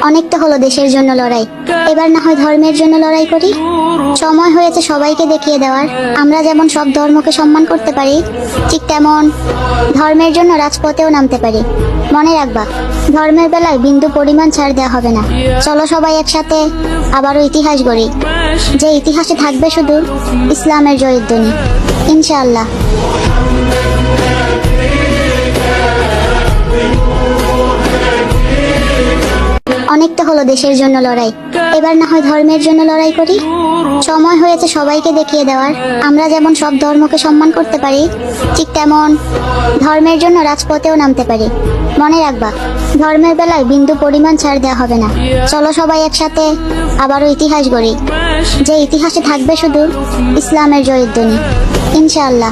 অনেক তো হলো দেশের জন্য লড়াই, এবার না হয় ধর্মের জন্য লড়াই করি। সময় হয়েছে সবাইকে দেখিয়ে দেওয়ার আমরা যেমন সব ধর্মকে সম্মান করতে পারি, ঠিক তেমন ধর্মের জন্য রাজপথেও নামতে পারি। মনে রাখবা, ধর্মের বেলায় বিন্দু পরিমাণ ছাড় দেওয়া হবে না। চলো সবাই একসাথে আবারও ইতিহাস গড়ি, যে ইতিহাসে থাকবে শুধু ইসলামের জয়ধ্বনি, ইনশাআল্লাহ। অনেক তো হলো দেশের জন্য লড়াই, এবার না হয় ধর্মের জন্য লড়াই করি। সময় হয়েছে সবাইকে দেখিয়ে দেওয়ার আমরা যেমন সব ধর্মকে সম্মান করতে পারি, ঠিক তেমন ধর্মের জন্য রাজপথেও নামতে পারি। মনে রাখবা, ধর্মের বেলায় বিন্দু পরিমাণ ছাড় দেওয়া হবে না। চলো সবাই একসাথে আবারও ইতিহাস গড়ি, যে ইতিহাসে থাকবে শুধু ইসলামের জয়ধ্বনি, ইনশাআল্লাহ।